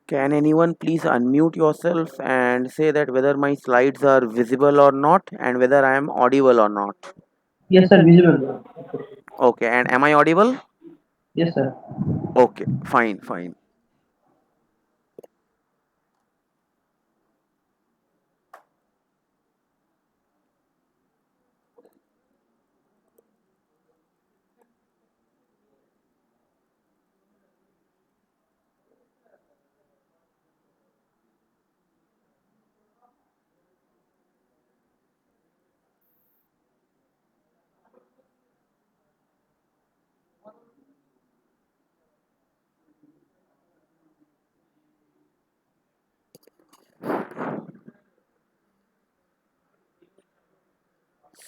Can anyone please unmute yourself and say that whether my slides are visible or not and whether I am audible or not? Yes, sir. Visible. Okay, and am I audible? Yes, sir. Okay, fine, fine.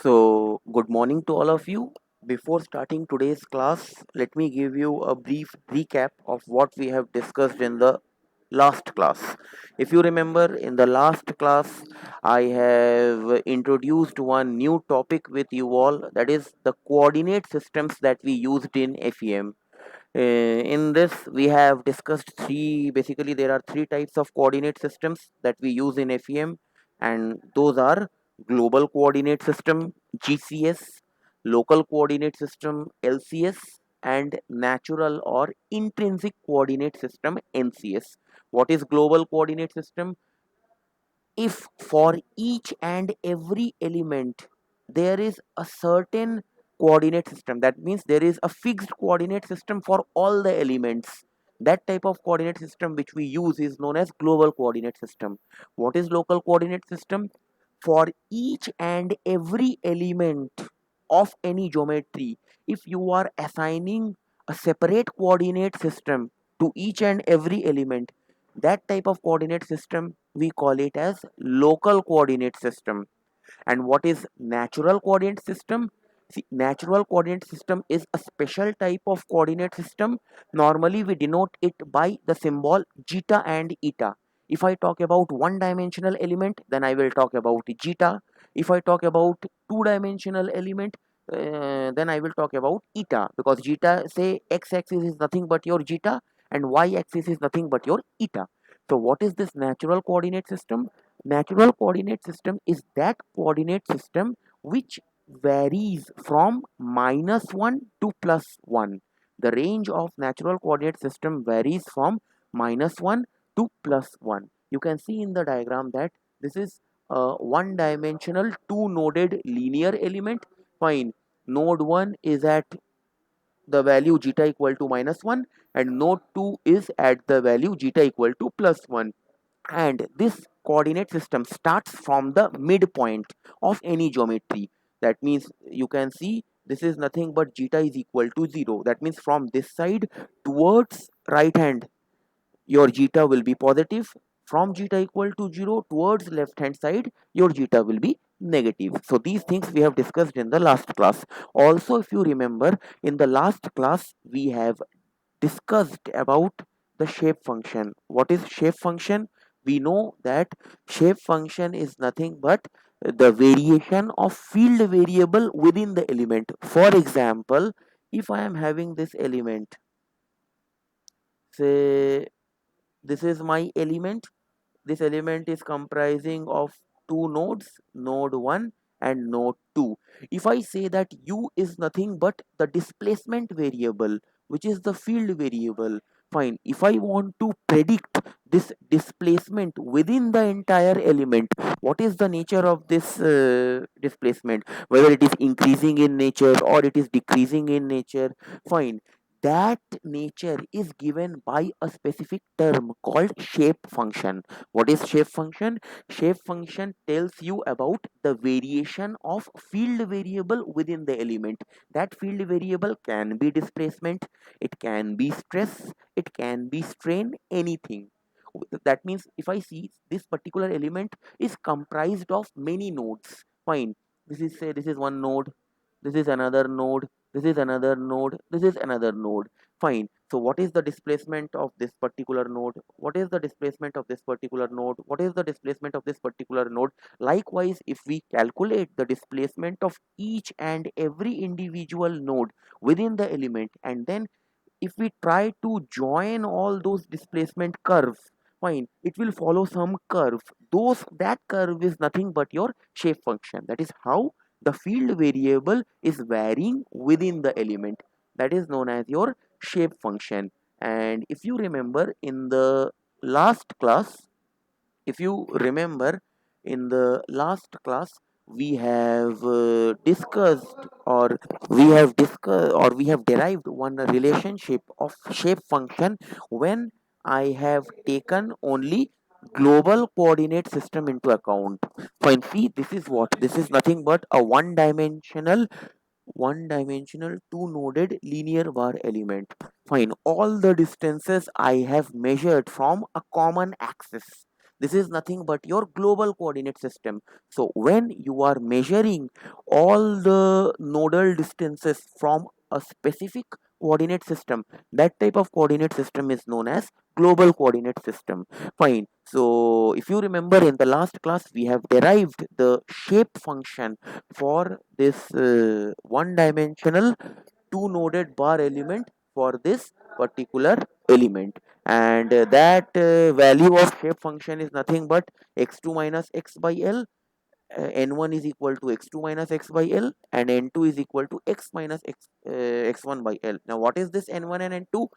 So, good morning to all of you. Before starting today's class, let me give you a brief recap of what we have discussed in the last class. If you remember, in the last class, I have introduced one new topic with you all, that is the coordinate systems that we used in FEM. In this, we have discussed basically, there are three types of coordinate systems that we use in FEM, and those are global coordinate system, GCS, local coordinate system, LCS, and natural or intrinsic coordinate system, NCS. What is global coordinate system? If for each and every element there is a certain coordinate system, that means there is a fixed coordinate system for all the elements, that type of coordinate system which we use is known as global coordinate system. What is local coordinate system? For each and every element of any geometry, if you are assigning a separate coordinate system to each and every element, that type of coordinate system we call it as local coordinate system. And what is natural coordinate system? See, natural coordinate system is a special type of coordinate system. Normally we denote it by the symbol zeta and eta. If I talk about one dimensional element, then I will talk about zeta. If I talk about two dimensional element, then I will talk about eta, because zeta, say, x axis is nothing but your zeta and y axis is nothing but your eta. So what is this natural coordinate system? Natural coordinate system is that coordinate system which varies from -1 to +1. The range of natural coordinate system varies from -1 to +1. You can see in the diagram that this is a one dimensional two noded linear element. Fine. Node 1 is at the value zeta equal to -1, and node 2 is at the value zeta equal to +1, and this coordinate system starts from the midpoint of any geometry. That means you can see this is nothing but zeta is equal to 0. That means from this side towards right hand, your zeta will be positive. From zeta equal to 0 towards left hand side, your zeta will be negative. So these things we have discussed in the last class. Also, if you remember, in the last class we have discussed about the shape function. What is shape function? We know that shape function is nothing but the variation of field variable within the element. For example, if I am having this element, say this is my element, this element is comprising of two nodes, node 1 and node 2. If I say that u is nothing but the displacement variable, which is the field variable, fine. If I want to predict this displacement within the entire element, what is the nature of this displacement? Whether it is increasing in nature or it is decreasing in nature, fine. That nature is given by a specific term called shape function. What is shape function? Shape function tells you about the variation of field variable within the element. That field variable can be displacement, it can be stress, it can be strain, anything. That means if I see this particular element is comprised of many nodes, fine. This is, say, this is one node, this is another node, this is another node, this is another node, fine. So what is the displacement of this particular node? What is the displacement of this particular node? What is the displacement of this particular node? Likewise, if we calculate the displacement of each and every individual node within the element, and then if we try to join all those displacement curves, Fine, it will follow some curve. That curve is nothing but your shape function. That is how the field variable is varying within the element. That is known as your shape function. And if you remember in the last class, if you remember in the last class, we have discussed, or we have derived one relationship of shape function when I have taken only global coordinate system into account. Fine, see, this is nothing but a one dimensional two noded linear bar element. Fine, all the distances I have measured from a common axis. This is nothing but your global coordinate system. So when you are measuring all the nodal distances from a specific coordinate system, that type of coordinate system is known as global coordinate system. Fine, so if you remember in the last class, we have derived the shape function for this one dimensional two noded bar element for this particular element. And that value of shape function is nothing but x2 minus x by l. N1 is equal to x2 minus x by l, and n2 is equal to x minus x1 by l. Now what is this n1 and n2?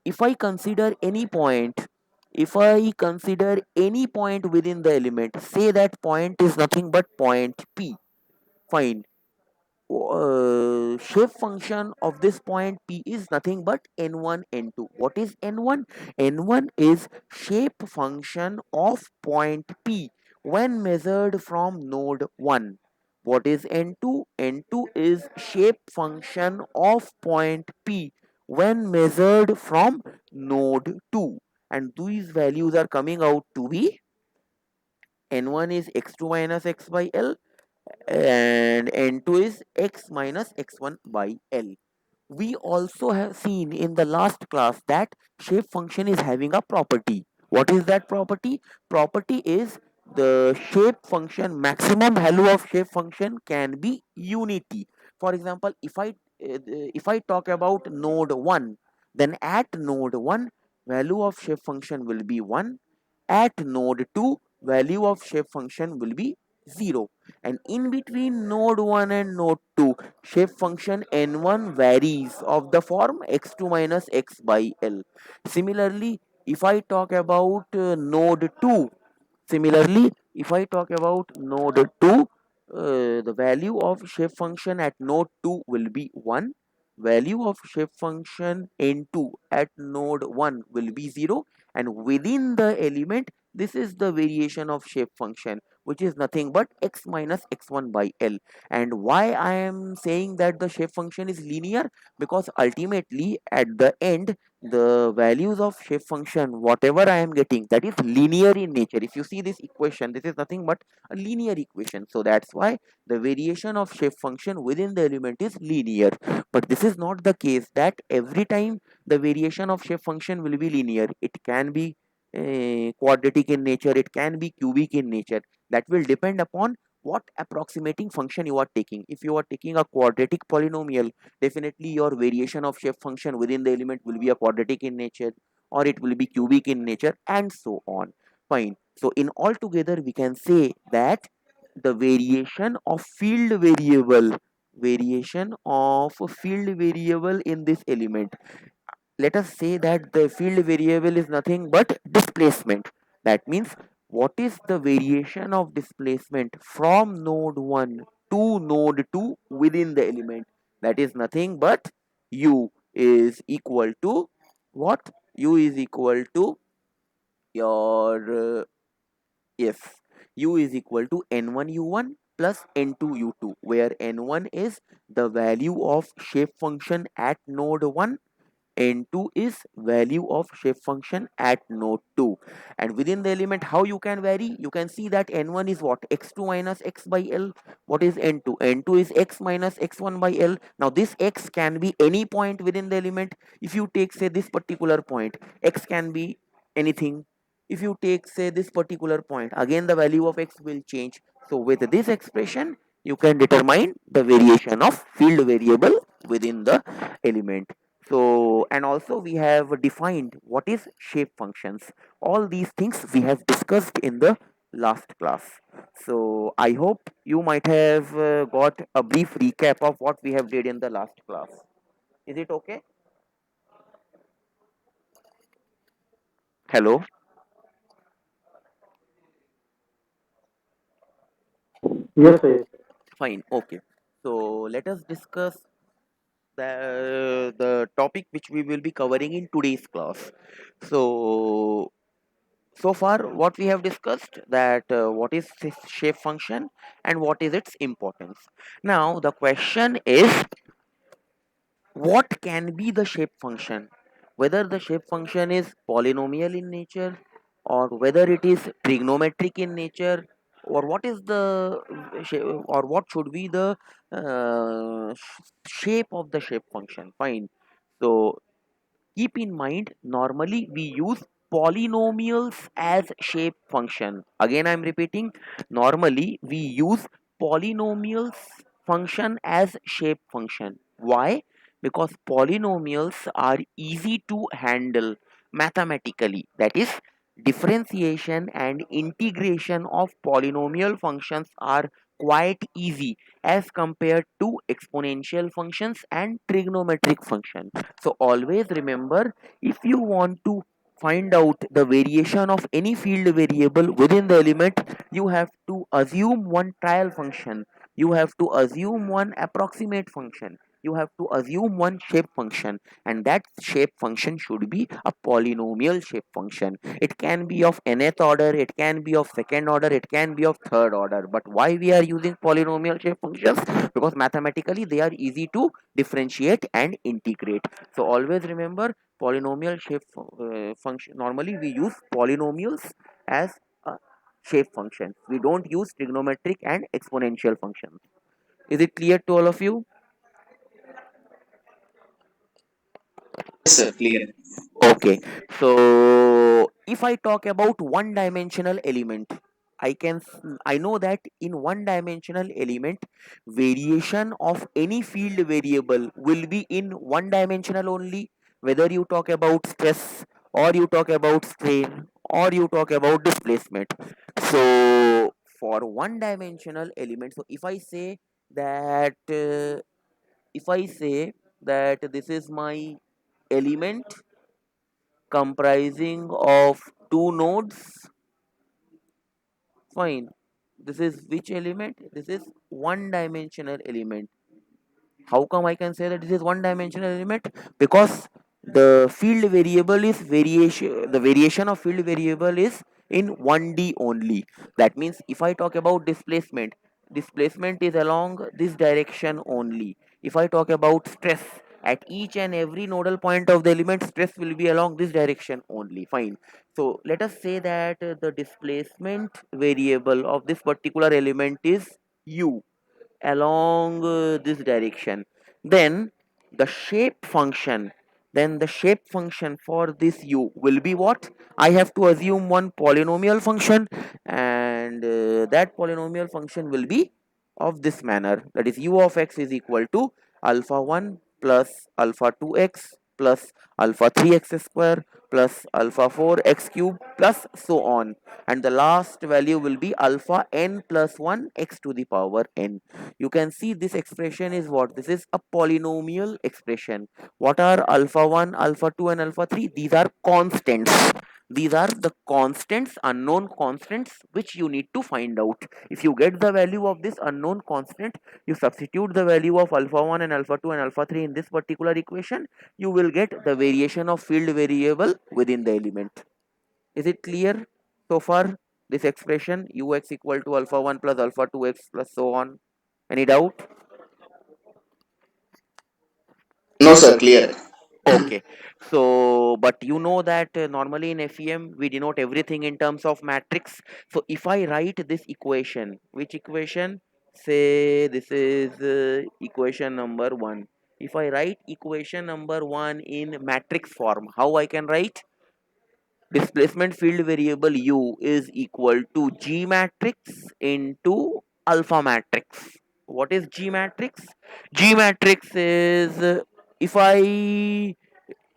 If I consider any point, if I consider any point within the element, say that point is nothing but point p. Fine, shape function of this point P is nothing but n1 n2. What is n1? N1 is shape function of point P when measured from node 1. What is n2? N2 is shape function of point P when measured from node 2. And these values are coming out to be n1 is x2 minus x by l, and n2 is x minus x1 by l. We also have seen in the last class that shape function is having a property. What is that property? Property is the shape function, maximum value of shape function can be unity. For example, if I talk about node 1, then at node 1 value of shape function will be 1, at node 2 value of shape function will be 0, and in between node 1 and node 2 shape function n1 varies of the form x2 minus x by l. Similarly, if I talk about node 2, similarly, if I talk about node 2, the value of shape function at node 2 will be 1. Value of shape function n2 at node 1 will be 0. And within the element, this is the variation of shape function, which is nothing but x minus x1 by l. And why I am saying that the shape function is linear? Because ultimately, at the end, the values of shape function whatever I am getting, that is linear in nature. If you see this equation, this is nothing but a linear equation, so that's why the variation of shape function within the element is linear. But this is not the case that every time the variation of shape function will be linear. It can be quadratic in nature, it can be cubic in nature. That will depend upon what approximating function you are taking. If you are taking a quadratic polynomial, definitely your variation of shape function within the element will be a quadratic in nature, or it will be cubic in nature, and so on. Fine, so in altogether we can say that the variation of a field variable in this element, let us say that the field variable is nothing but displacement. That means what is the variation of displacement from node 1 to node 2 within the element? That is nothing but u is equal to what? U is equal to your yes, u is equal to n1 u1 plus n2 u2, where n1 is the value of shape function at node 1, n2 is value of shape function at node 2. And within the element, how you can vary? You can see that n1 is what? X2 minus x by l. What is n2? N2 is x minus x1 by l. Now this x can be any point within the element. If you take, say, this particular point, x can be anything. If you take, say, this particular point, again the value of x will change. So with this expression, you can determine the variation of field variable within the element. So, and also we have defined what is shape functions. All these things we have discussed in the last class. So I hope you might have got a brief recap of what we have did in the last class. Is it okay? Hello. Yes, sir. Fine. Okay. So let us discuss the topic which we will be covering in today's class. So so far what we have discussed, that what is this shape function and what is its importance. Now the question is, what can be the shape function, whether the shape function is polynomial in nature or whether it is trigonometric in nature, or what is the or what should be the shape of the shape function. Fine. So keep in mind, normally we use polynomials as shape function. Again, I'm repeating, normally we use polynomials function as shape function. Why? Because polynomials are easy to handle mathematically. That is, differentiation and integration of polynomial functions are quite easy as compared to exponential functions and trigonometric functions. So always remember, if you want to find out the variation of any field variable within the element, you have to assume one trial function, you have to assume one approximate function, you have to assume one shape function, and that shape function should be a polynomial shape function. It can be of nth order, it can be of second order, it can be of third order. But why we are using polynomial shape functions? Because mathematically they are easy to differentiate and integrate. So always remember, polynomial shape function, normally we use polynomials as a shape function. We don't use trigonometric and exponential functions. Is it clear to all of you? Yes, sir, clear. Okay. So if I talk about one dimensional element, I know that in one dimensional element, variation of any field variable will be in one dimensional only, whether you talk about stress or you talk about strain or you talk about displacement. So for one dimensional element, so that if I say that this is my element comprising of two nodes. Fine. This is which element? This is one dimensional element. How come I can say that this is one dimensional element? Because the field variable is variation, the variation of field variable is in 1D only. That means if I talk about displacement, displacement is along this direction only. If I talk about stress, at each and every nodal point of the element, stress will be along this direction only. Fine. So let us say that the displacement variable of this particular element is u along this direction. Then the shape function, then the shape function for this u will be what? I have to assume one polynomial function, and that polynomial function will be of this manner, that is u of x is equal to alpha 1 plus alpha 2x plus alpha 3x square plus alpha 4x cube plus so on, and the last value will be alpha n plus 1 x to the power n. You can see this expression is what? This is a polynomial expression. What are alpha 1, alpha 2 and alpha 3? These are constants. These are the constants, unknown constants, which you need to find out. If you get the value of this unknown constant, you substitute the value of alpha 1 and alpha 2 and alpha 3 in this particular equation, you will get the variation of field variable within the element. Is it clear so far? This expression ux equal to alpha 1 plus alpha 2x plus so on. Any doubt? No, sir, clear. Okay. So, but you know that normally in FEM we denote everything in terms of matrix. So, if I write this equation, which equation? Say this is equation number 1. If I write equation number 1 in matrix form, how I can write? Displacement field variable u is equal to G matrix into alpha matrix. What is G matrix? G matrix is if I,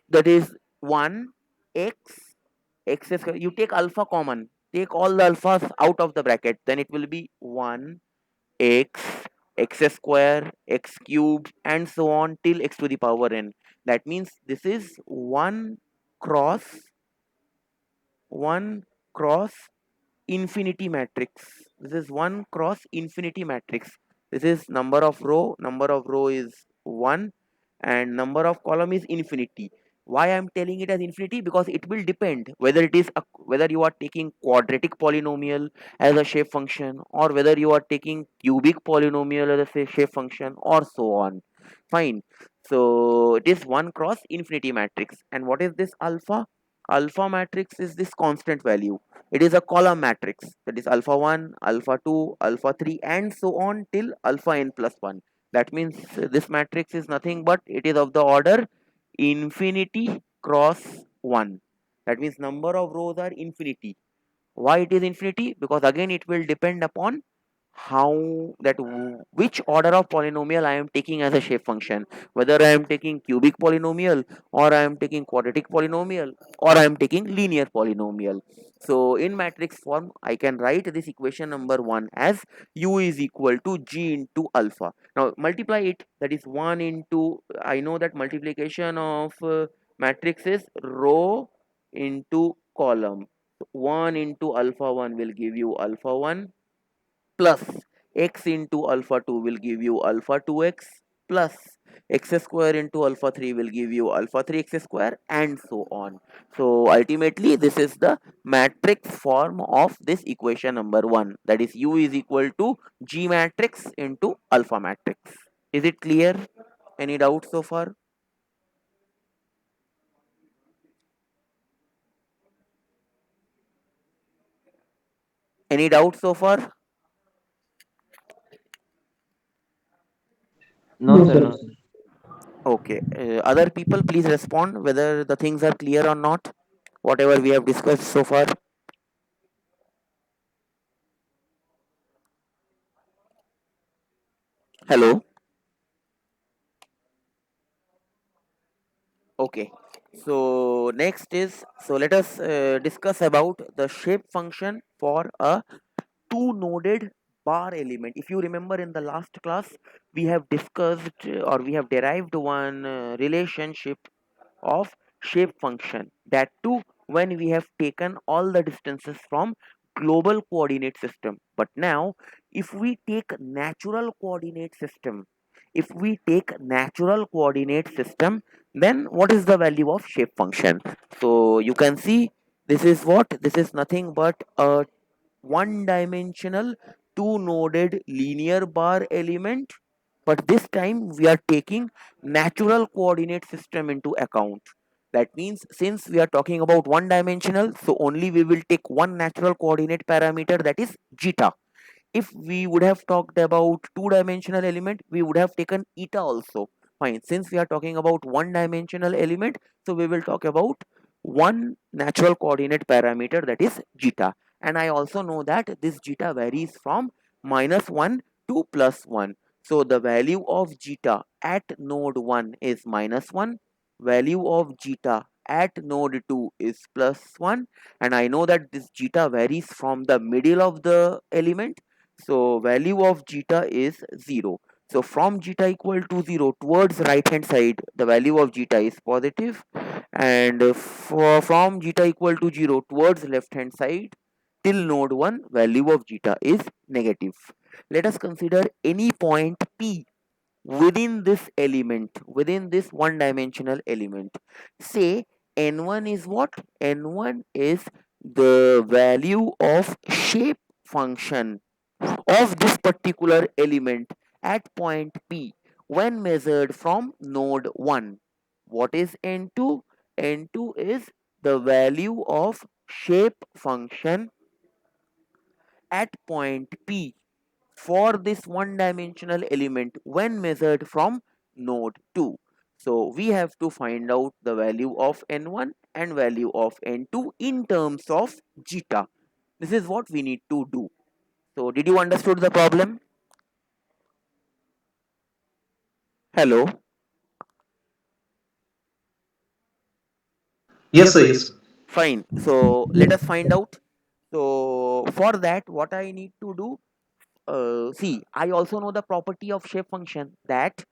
that is 1 x x square, you take alpha common, take all the alphas out of the bracket, then it will be 1 x x square x cubed and so on till x to the power n. That means this is 1 cross infinity matrix. This is 1 cross infinity matrix. This is number of row is 1 and number of column is infinity. Why I am telling it as infinity? Because it will depend whether it is whether you are taking quadratic polynomial as a shape function, or whether you are taking cubic polynomial as a shape function, or so on. Fine. So it is 1 cross infinity matrix. And what is this alpha? Alpha matrix is this constant value. It is a column matrix, that is alpha 1, alpha 2, alpha 3 and so on till alpha n plus 1. That means this matrix is nothing but it is of the order infinity cross 1. That means number of rows are infinity. Why it is infinity? Because again it will depend upon how that which order of polynomial I am taking as a shape function, whether I am taking cubic polynomial, or I am taking quadratic polynomial, or I am taking linear polynomial. So in matrix form I can write this equation number 1 as u is equal to g into alpha. Now multiply it, that is 1 into, I know that multiplication of matrix is row into column. 1 into alpha 1 will give you alpha 1, plus x into alpha 2 will give you alpha 2x, plus x square into alpha 3 will give you alpha 3x square and so on. So ultimately this is the matrix form of this equation number 1, that is u is equal to g matrix into alpha matrix. Is it clear? Any doubts so far? Any doubts so far? No, sir. No, sir. Okay. Other people, please respond whether the things are clear or not, whatever we have discussed so far. Hello. Okay. So next is, so let us discuss about the shape function for a two noded bar element. If you remember in the last class, we have discussed or we have derived one relationship of shape function, that too when we have taken all the distances from global coordinate system. But now if we take natural coordinate system, if we take natural coordinate system, then what is the value of shape function? So you can see, this is what, this is nothing but a one dimensional two noded linear bar element, but this time we are taking natural coordinate system into account. That means since we are talking about one dimensional, so only we will take one natural coordinate parameter, that is zeta. If we would have talked about two dimensional element, we would have taken eta also. Fine, since we are talking about one dimensional element, so we will talk about one natural coordinate parameter, that is zeta. And I also know that this zeta varies from -1 to +1. So the value of zeta at node 1 is -1, value of zeta at node 2 is +1, and I know that this zeta varies from the middle of the element, so value of zeta is 0. So from zeta equal to 0 towards right hand side, the value of zeta is positive, and from zeta equal to 0 towards left hand side till node 1, value of zeta is negative. Let us consider any point P within this element, within this one dimensional element. Say n1 is what? N1 is the value of shape function of this particular element at point P when measured from node 1. What is N2? N2 is the value of shape function at point P for this one dimensional element when measured from node 2. So we have to find out the value of n1 and value of n2 in terms of zeta. This is what we need to do. So did you understood the problem? Hello. Yes, sir. Yes, sir. Fine. So let us find out. So for that, what I need to do, see, I also know the property of shape function that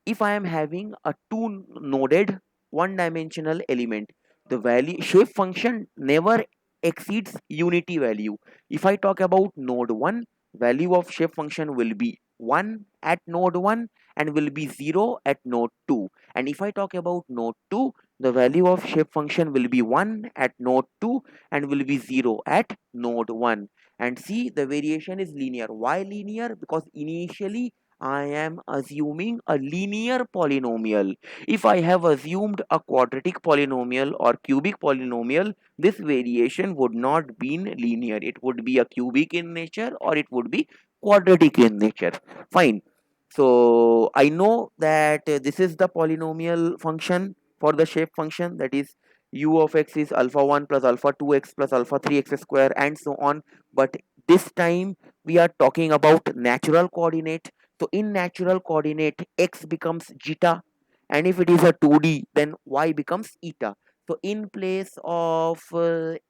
if I am having a two noded one dimensional element, the value shape function never exceeds unity value. If I talk about node 1, value of shape function will be 1 at node 1 and will be 0 at node 2. And if I talk about node 2, the value of shape function will be 1 at node 2 and will be 0 at node 1. And see, the variation is linear. Why linear? Because initially I am assuming a linear polynomial. If I have assumed a quadratic polynomial or cubic polynomial, this variation would not be linear. It would be a cubic in nature or it would be quadratic in nature. Fine. So I know that this is the polynomial function for the shape function, that is u of x is alpha 1 plus alpha 2x plus alpha 3x square and so on. But this time we are talking about natural coordinate. So in natural coordinate, x becomes zeta, and if it is a 2D, then y becomes eta. So in place of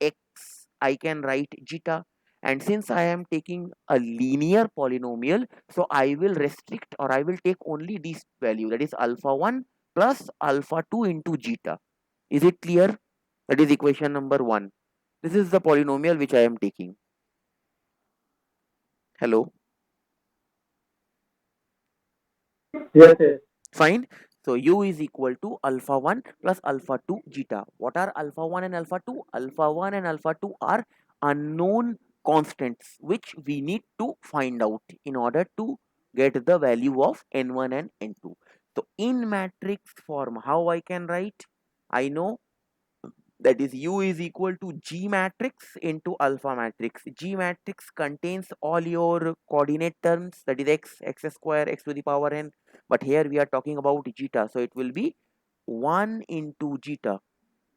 x, I can write zeta. And since I am taking a linear polynomial, so I will restrict or I will take only this value, that is alpha 1 plus alpha 2 into zeta. Is it clear? That is equation number 1. This is the polynomial which I am taking. Hello. Yes, yes. Fine. So u is equal to alpha 1 plus alpha 2 zeta. What are alpha 1 and alpha 2? Alpha 1 and alpha 2 are unknown constants which we need to find out in order to get the value of n1 and n2. So in matrix form, how I can write? I know that is u is equal to G matrix into alpha matrix. G matrix contains all your coordinate terms, that is x square, x to the power n. But here we are talking about zeta, so it will be 1 into zeta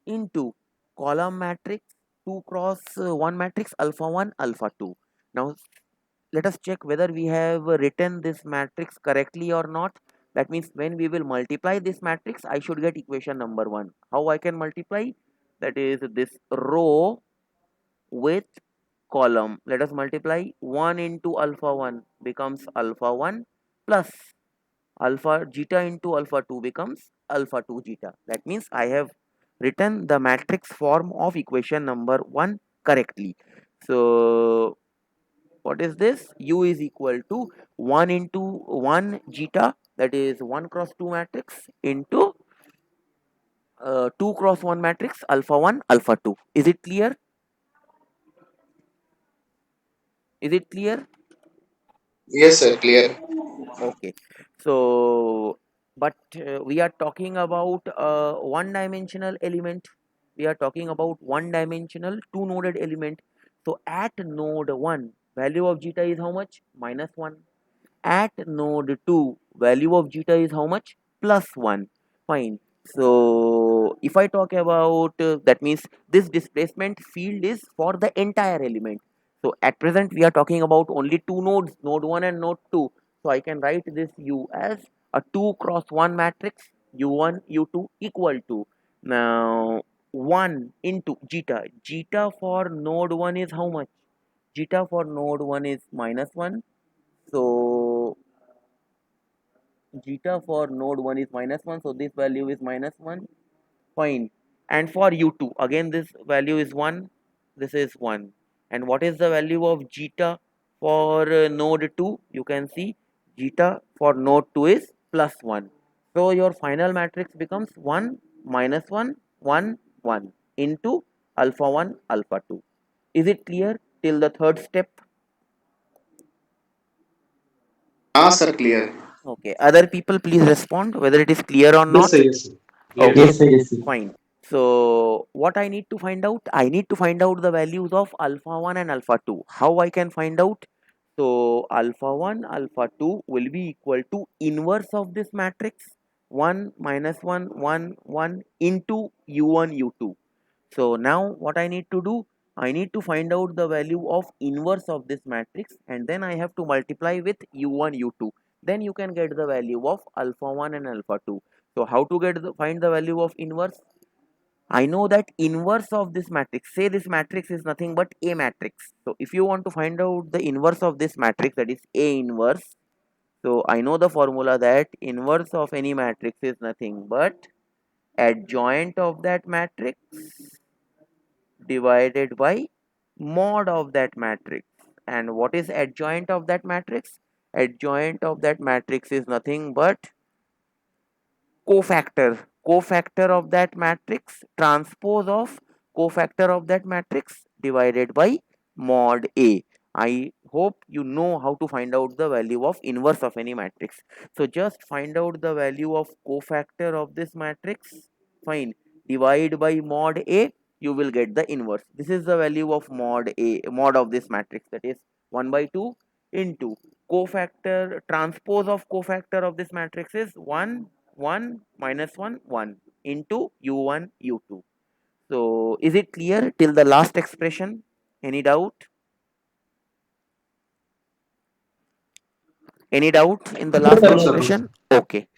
into column matrix 2 cross 1 matrix alpha 1 alpha 2. Now let us check whether we have written this matrix correctly or not. That means when we will multiply this matrix, I should get equation number 1. How I can multiply? That is this row with column. Let us multiply 1 into alpha 1 becomes alpha 1 plus alpha zeta into alpha 2 becomes alpha 2 zeta. That means I have written the matrix form of equation number 1 correctly. So what is this? U is equal to 1 into 1 zeta, that is 1 cross 2 matrix into 2 cross 1 matrix alpha 1 alpha 2. Is it clear? Is it clear? Yes, sir. Clear. Okay. So, but we are talking about one dimensional element. We are talking about one dimensional two noded element. So at node 1, value of zeta is how much? Minus 1. At node 2, value of zeta is how much? Plus 1. Fine. So if I talk about that means this displacement field is for the entire element. So at present we are talking about only two nodes, node 1 and node 2. So I can write this u as a 2 cross 1 matrix u1 u2 equal to now 1 into zeta. Zeta for node 1 is how much? Zeta for node 1 is minus 1. So zeta for node 1 is minus 1, so this value is minus 1. Fine. And for u2 again this value is 1, this is 1. And what is the value of zeta for node 2? You can see zeta for node 2 is plus 1. So your final matrix becomes 1 minus 1 1 1 into alpha 1 alpha 2. Is it clear till the third step? Ah, sir. Clear. Okay, other people please respond whether it is clear or Yes, not. sir. Yes, sir. Clear. Okay, Yes, sir. Yes, sir. fine. So what I need to find out? I need to find out the values of alpha 1 and alpha 2. How I can find out? So alpha 1, alpha 2 will be equal to inverse of this matrix 1 minus 1, 1, 1 into u1, u2. So now what I need to do? I need to find out the value of inverse of this matrix and then I have to multiply with u1, u2. Then you can get the value of alpha 1 and alpha 2. So how to find the value of inverse? I know that inverse of this matrix, say this matrix is nothing but A matrix. So if you want to find out the inverse of this matrix, that is A inverse, so I know the formula that inverse of any matrix is nothing but adjoint of that matrix divided by mod of that matrix. And what is adjoint of that matrix? Adjoint of that matrix is nothing but cofactor of that matrix, transpose of cofactor of that matrix divided by mod A. I hope you know how to find out the value of inverse of any matrix. So just find out the value of cofactor of this matrix, fine, divide by mod A, you will get the inverse. This is the value of mod of this matrix, that is 1 by 2 into cofactor, transpose of cofactor of this matrix is 1 1 minus 1 1 into u1 u2. So is it clear till the last expression? Any doubt? Any doubt in the last No, sir. expression? Okay.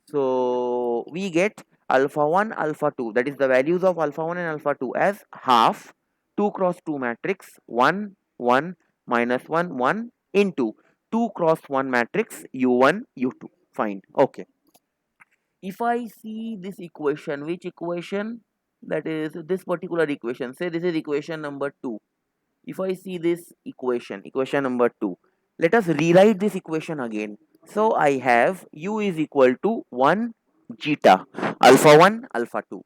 So we get alpha 1 alpha 2, that is the values of alpha 1 and alpha 2 as half 2 cross 2 matrix 1 1 minus 1 1 into 2 cross 1 matrix u1 u2. Fine. Okay. If I see this equation, which equation? That is this particular equation, say this is equation number 2. If I see this equation number 2, let us rewrite this equation again. So I have u is equal to 1 zeta alpha 1 alpha 2.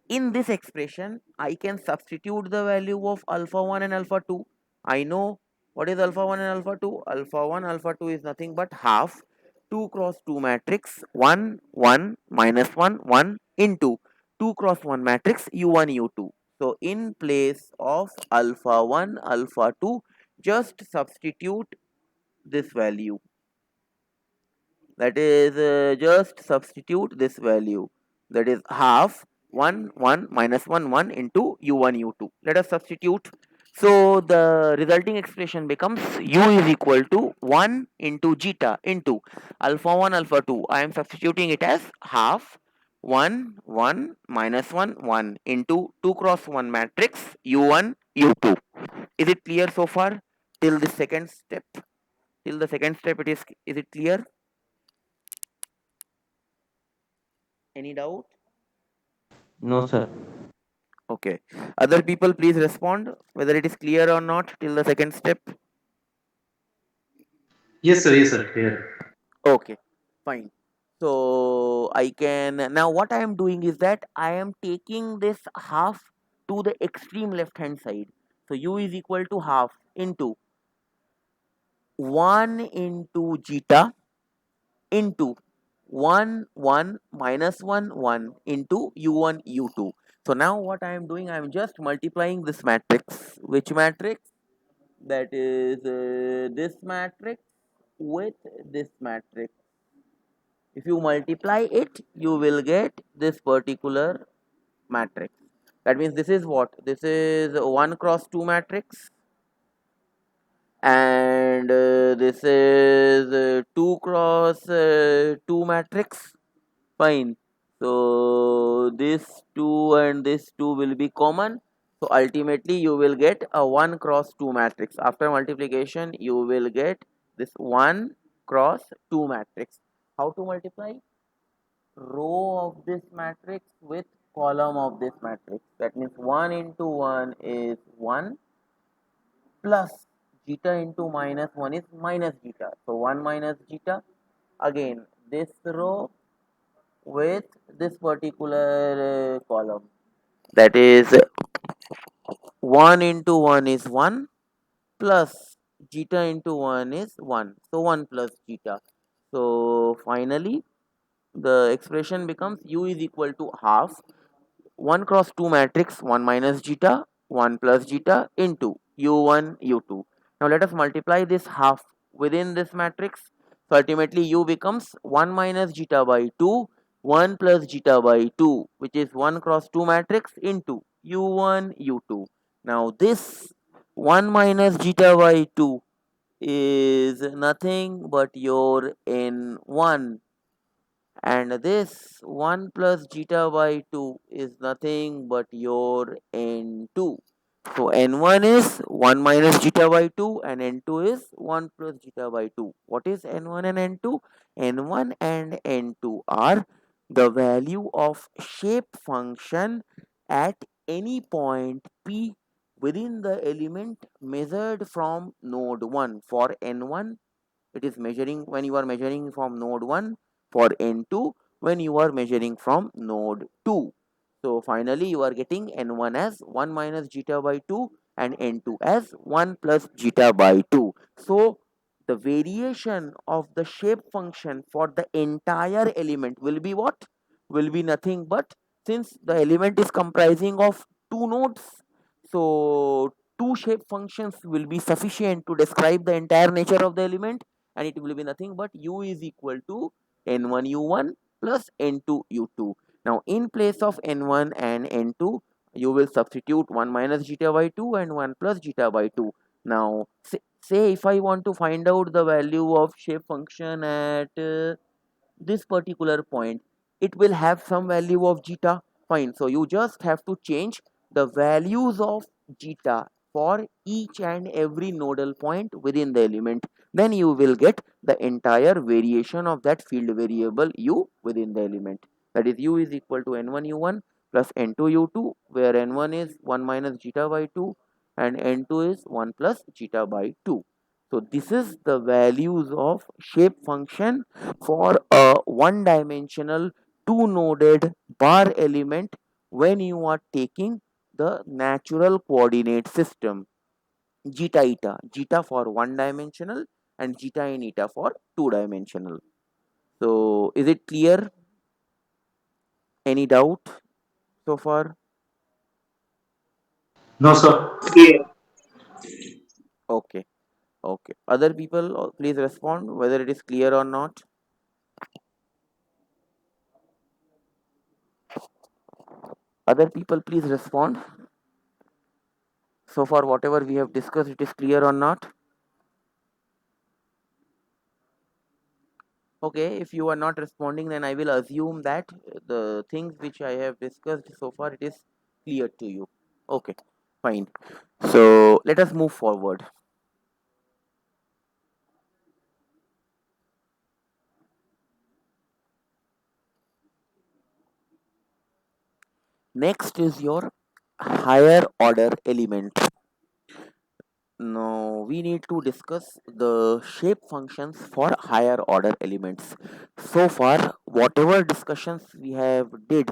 In this expression I can substitute the value of alpha 1 and alpha 2. I know what is alpha 1 and alpha 2. Alpha 1 alpha 2 is nothing but half 2 cross 2 matrix 1 1 minus 1 1 into 2 cross 1 matrix u1 u2. So in place of alpha 1 alpha 2, just substitute this value, that is just substitute this value, that is half 1 1 minus 1 1 into u1 u2. Let us substitute. So the resulting expression becomes u is equal to 1 into zeta into alpha 1 alpha 2. I am substituting it as half 1 1 minus 1 1 into 2 cross 1 matrix u1 u2. Is it clear so far till the second step? Till the second step, is it clear? Any doubt? No, sir. Okay. Other people, please respond whether it is clear or not till the second step. Yes, sir. Yes, sir. Clear. Okay, fine. So I can now what I am doing is that I am taking this half to the extreme left hand side. So u is equal to half into 1 into zeta into 1 1 minus 1 1 into u1 u2. So now what I am doing, I am just multiplying this matrix. Which matrix? That is this matrix with this matrix. If you multiply it, you will get this particular matrix. That means this is what? This is 1 cross 2 matrix, and this is 2 cross 2 matrix. Fine. So this 2 and this 2 will be common. So ultimately you will get a 1 cross 2 matrix. After multiplication you will get this 1 cross 2 matrix. How to multiply? Row of this matrix with column of this matrix. That means 1 into 1 is 1 plus zeta into minus 1 is minus zeta. So 1 minus zeta. Again this row with this particular column, that is 1 into 1 is 1 plus zeta into 1 is 1, so 1 plus zeta. So finally the expression becomes u is equal to half 1 cross 2 matrix 1 minus zeta 1 plus zeta into u1 u2. Now let us multiply this half within this matrix. So ultimately u becomes 1 minus zeta by 2 1 plus zeta by 2, which is 1 cross 2 matrix into u1 u2. Now this 1 minus zeta by 2 is nothing but your n1, and this 1 plus zeta by 2 is nothing but your n2. So n1 is 1 minus zeta by 2 and n2 is 1 plus zeta by 2. What is n1 and n2? n1 and n2 are the value of shape function at any point p within the element measured from node 1. For n1, it is measuring when you are measuring from node 1, for n2 when you are measuring from node 2. So finally you are getting n1 as 1 minus zeta by 2 and n2 as 1 plus zeta by 2. So the variation of the shape function for the entire element will be what? Will be nothing but, since the element is comprising of two nodes, so two shape functions will be sufficient to describe the entire nature of the element, and it will be nothing but u is equal to n1 u1 plus n2 u2. Now in place of n1 and n2, you will substitute 1 minus zeta by 2 and 1 plus zeta by 2. Now say if I want to find out the value of shape function at this particular point, it will have some value of zeta. Fine, so you just have to change the values of zeta for each and every nodal point within the element, then you will get the entire variation of that field variable u within the element. That is, u is equal to n1 u1 plus n2 u2, where n1 is 1 minus zeta by 2 and n2 is 1 plus zeta by 2. So this is the values of shape function for a one dimensional two noded bar element when you are taking the natural coordinate system, zeta eta, zeta for one dimensional and zeta and eta for two dimensional. So is it clear? Any doubt so far? No, sir. Clear. Okay, okay. Other people, please respond whether it is clear or not. Other people, please respond. So far, whatever we have discussed, it is clear or not? Okay, if you are not responding, then I will assume that the things which I have discussed so far, it is clear to you. Okay, fine. So let us move forward. Next is your higher order element. Now we need to discuss the shape functions for higher order elements. So far, whatever discussions we have did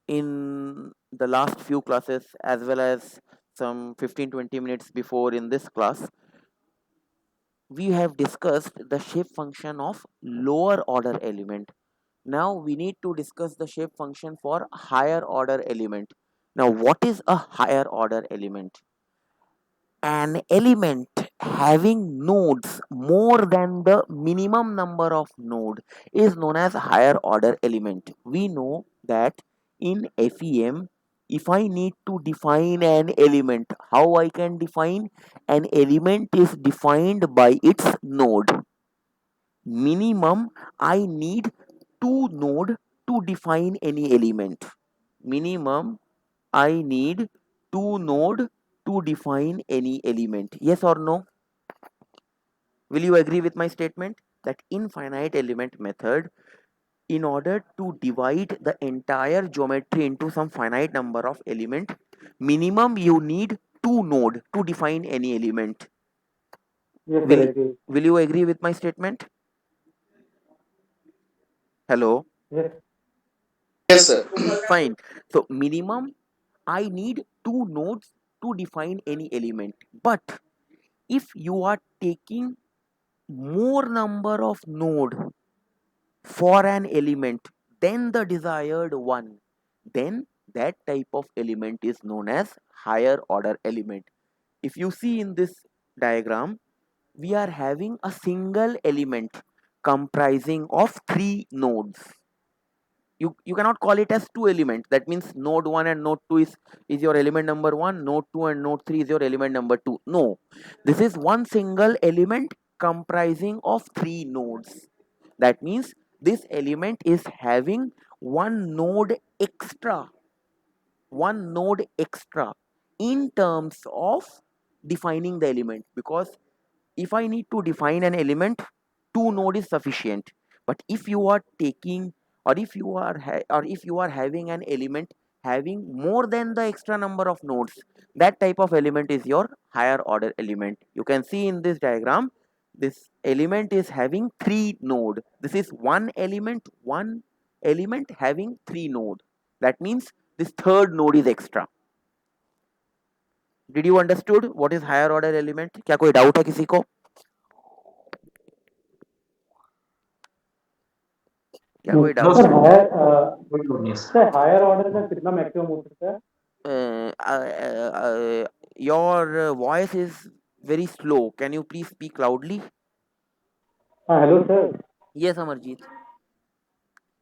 in the last few classes, as well as some 15-20 minutes before in this class, we have discussed the shape function of lower order element. Now we need to discuss the shape function for higher order element. Now what is a higher order element? An element having nodes more than the minimum number of node is known as higher order element. We know that in FEM, if I need to define an element, how I can define an element is defined by its node. Minimum, I need two node to define any element. Minimum, I need two node to define any element. Yes or no? Will you agree with my statement that in finite element method, in order to divide the entire geometry into some finite number of element, minimum you need two node to define any element. Yes, Will sir. Agree. will you agree with my statement? Hello? Yes. Yes, sir. Fine. So minimum I need two nodes to define any element. But if you are taking more number of node for an element than the desired one, then that type of element is known as higher order element. If you see in this diagram, we are having a single element comprising of three nodes. You cannot call it as two elements. That means node 1 and node 2 is your element number 1, node 2 and node 3 is your element number 2. No, this is one single element comprising of three nodes. That means this element is having one node extra in terms of defining the element, because if I need to define an element, two node is sufficient. But if you are taking, or if you are having an element having more than the extra number of nodes, that type of element is your higher order element. You can see in this diagram, this element is having three node. This is one element having three node. That means this third node is extra. Did you understood what is higher order element? क्या कोई doubt है किसी को? क्या कोई No, doubt? sir, higher, Good news. sir, higher order का कितना maximum हो सकता है? Your voice is very slow. Can you please speak loudly? हाँ, hello sir. Yes, Amarjeet.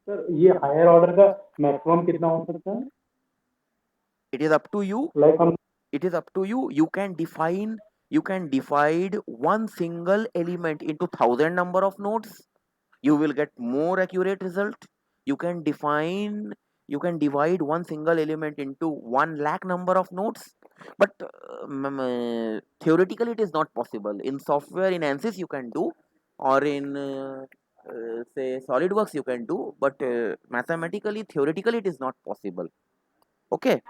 Sir, ये higher order का maximum कितना हो सकता है? It is up to you. Like हम It is up to you. You can divide one single element into 1,000 number of nodes. You will get more accurate result. You can divide one single element into 1 lakh number of nodes. But theoretically it is not possible. In software, in ANSYS you can do, or in say SolidWorks you can do, but mathematically, theoretically it is not possible. Okay.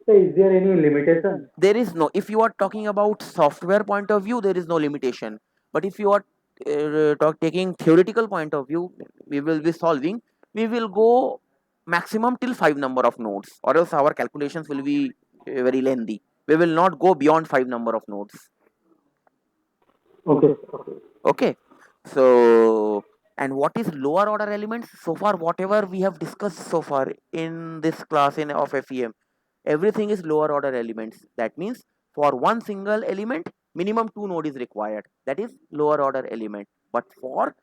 sir, is there any limitation? There is no, if you are talking about software point of view, there is no limitation. But if you are taking theoretical point of view, we will go maximum till 5 number of nodes, or else our calculations will be very lengthy. We will not go beyond 5 number of nodes. Okay. Okay. So, and what is lower order elements? So far, whatever we have discussed so far in this class of FEM, everything is lower order elements. That means for one single element, minimum 2 node is required. That is lower order element. But for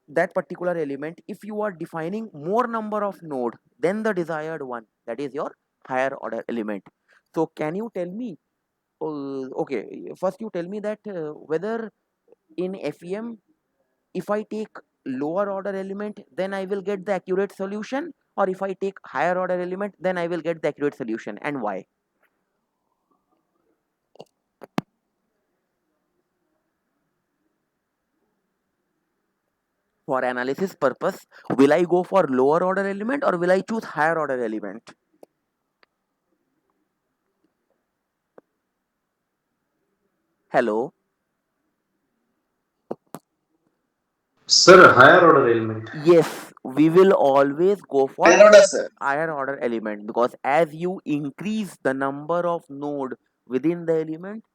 that particular element, if you are defining more number of node than the desired one, that is your higher order element. So can you tell me, okay, first you tell me that whether in FEM, if I take lower order element, then I will get the accurate solution, or if I take higher order element, then I will get the accurate solution, and why? For analysis purpose, will I go for lower order element or will I choose higher order element? Hello? Sir, higher order element. Yes, we will always go for Higher order, sir. higher order element, because as you increase the number of node within the element,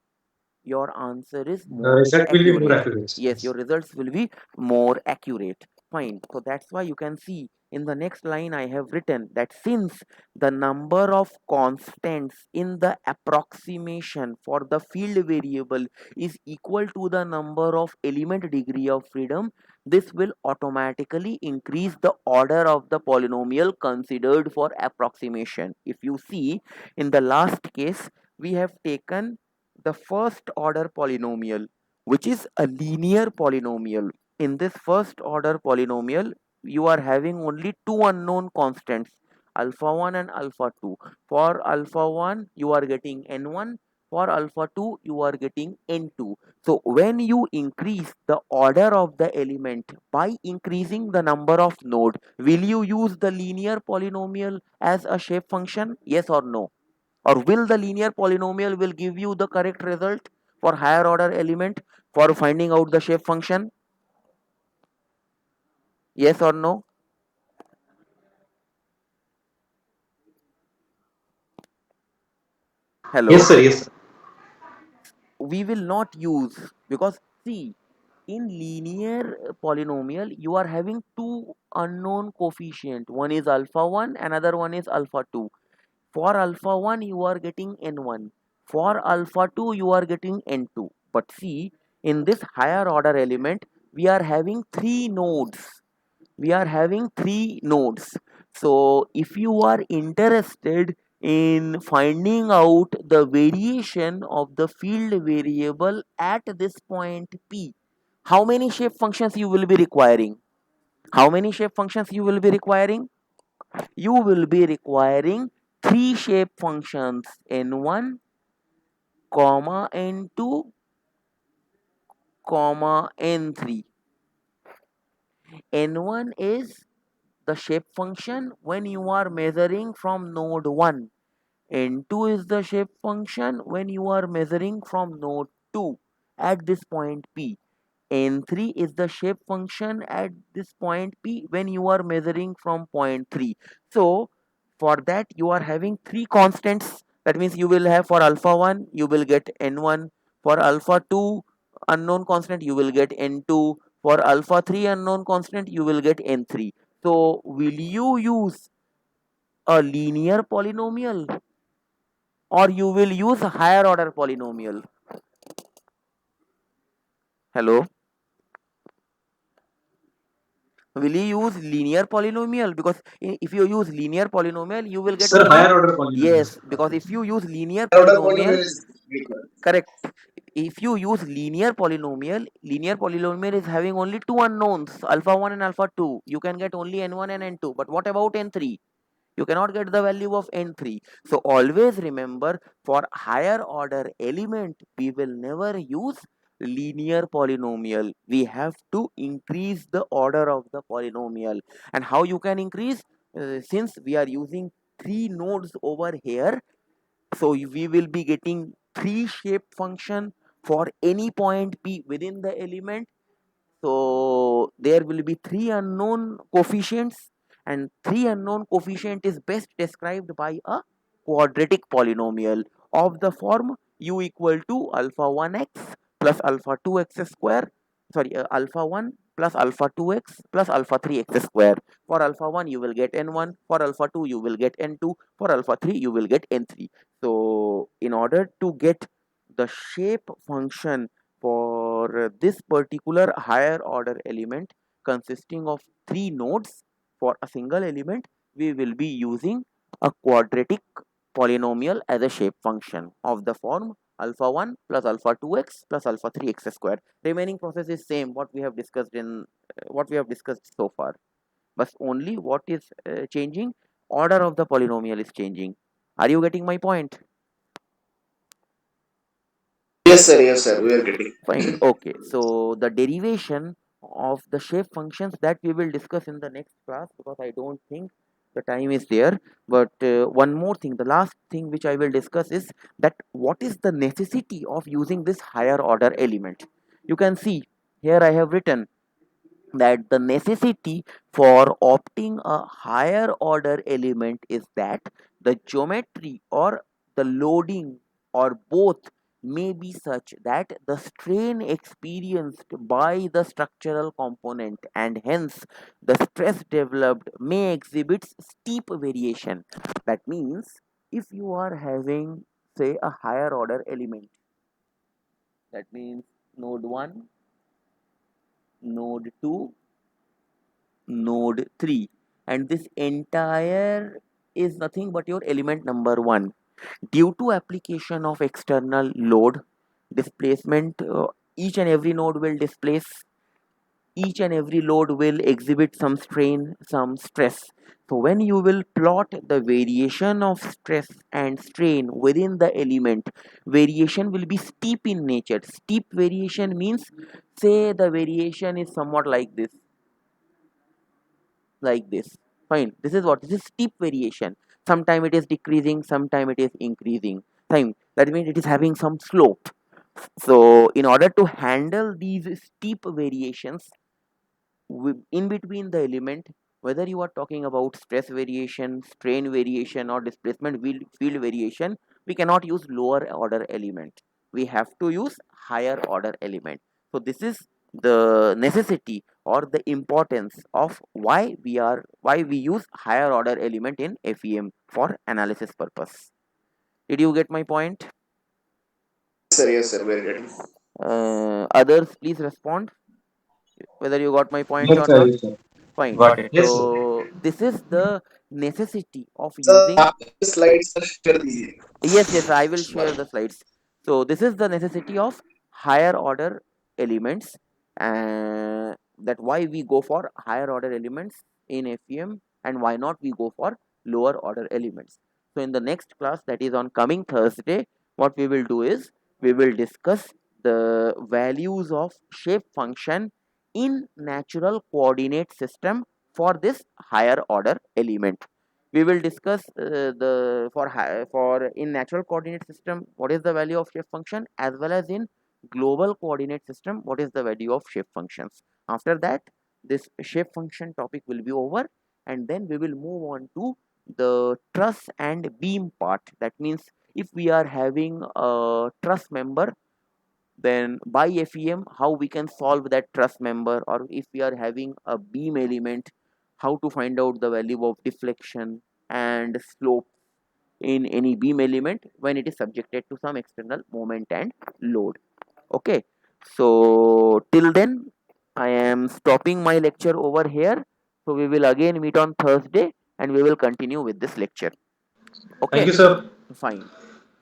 your answer is more Result will be more accurate. accurate. Yes, your results will be more accurate. Fine. So that's why you can see in the next line I have written that since the number of constants in the approximation for the field variable is equal to the number of element degree of freedom, this will automatically increase the order of the polynomial considered for approximation. If you see in the last case, we have taken the first order polynomial, which is a linear polynomial. In this first order polynomial, you are having only two unknown constants, alpha 1 and alpha 2. For alpha 1 you are getting n1, for alpha 2 you are getting n2. So when you increase the order of the element by increasing the number of node, will you use the linear polynomial as a shape function? Yes or no? Or will the linear polynomial will give you the correct result for higher order element for finding out the shape function? Yes or no? Hello? Yes, sir. Yes, sir. We will not use, because see, in linear polynomial you are having two unknown coefficient. One is alpha 1, another one is alpha 2. For alpha 1 you are getting n1, for alpha 2 you are getting n2. But see, in this higher order element we are having three nodes. So if you are interested in finding out the variation of the field variable at this point P, how many shape functions you will be requiring? How many shape functions you will be requiring? You will be requiring three shape functions, n1, comma n2, comma n3. n1 is the shape function when you are measuring from node 1. n2 is the shape function when you are measuring from node 2 at this point P. n3 is the shape function at this point P when you are measuring from point 3. So for that you are having three constants. That means you will have for alpha 1 you will get n1, for alpha 2 unknown constant you will get n2, for alpha 3 unknown constant you will get n3. So will you use a linear polynomial or you will use a higher order polynomial? Hello, will you use linear polynomial? Because if you use linear polynomial you will get Sir, only, higher order polynomial. yes, because if you use linear Order polynomial polynomial, is required. correct, if you use linear polynomial is having only two unknowns, alpha 1 and alpha 2, you can get only n1 and n2, but what about n3? You cannot get the value of n3. So always remember, for higher order element we will never use linear polynomial. We have to increase the order of the polynomial. And how you can increase? Since we are using three nodes over here, so we will be getting three shape function for any point P within the element. So there will be three unknown coefficients, and three unknown coefficient is best described by a quadratic polynomial of the form u equal to alpha 1x plus alpha 2x square, sorry, alpha 1 plus alpha 2x plus alpha 3x square. For alpha 1 you will get n1, for alpha 2 you will get n2, for alpha 3 you will get n3. So in order to get the shape function for this particular higher order element consisting of three nodes for a single element, we will be using a quadratic polynomial as a shape function of the form alpha 1 plus alpha 2x plus alpha 3x square. Remaining process is same what we have discussed in what we have discussed so far, but only what is changing, order of the polynomial is changing. Are you getting my point? Yes, sir, we are getting. Fine. Okay. So the derivation of the shape functions that we will discuss in the next class, because I don't think the time is there. But one more thing, the last thing which I will discuss is that what is the necessity of using this higher order element. You can see here I have written that the necessity for opting a higher order element is that the geometry or the loading or both may be such that the strain experienced by the structural component and hence the stress developed may exhibit steep variation. That means if you are having, say, a higher order element, that means node 1, node 2, node 3, and this entire is nothing but your element number 1. Due to application of external load displacement, each and every node will displace, each and every load will exhibit some strain, some stress. So when you will plot the variation of stress and strain within the element, variation will be steep in nature. Steep variation means, say the variation is somewhat like this, like this. Fine, this is what, this is steep variation. Sometime it is decreasing, sometime it is increasing. Time, that means it is having some slope. So in order to handle these steep variations in between the element, whether you are talking about stress variation, strain variation, or displacement field variation, we cannot use lower order element, we have to use higher order element. So this is the necessity or the importance of why we use higher order element in FEM for analysis purpose. Did you get my point? Yes, sir, we are getting. Others please respond whether you got my point Yes, or sir. not. Yes, sir. Fine. Got it. Yes, sir. So this is the necessity of Sir, using. slides are share the Yes, I will share the slides. So this is the necessity of higher order elements. and that why we go for higher order elements in FEM and why not we go for lower order elements. So in the next class, that is on coming Thursday, what we will do is we will discuss the values of shape function in natural coordinate system for this higher order element. We will discuss the for in natural coordinate system what is the value of shape function, as well as in global coordinate system what is the value of shape functions. After that, this shape function topic will be over, and then we will move on to the truss and beam part. That means if we are having a truss member, then by FEM how we can solve that truss member, or if we are having a beam element, how to find out the value of deflection and slope in any beam element when it is subjected to some external moment and load. Okay, so till then I am stopping my lecture over here. So we will again meet on Thursday and we will continue with this lecture. Thank Okay, you, sir. fine.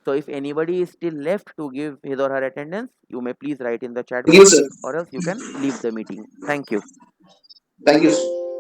So if anybody is still left to give his or her attendance, you may please write in the chat Thank you, box, sir. or else you can leave the meeting. Thank you. Thank you.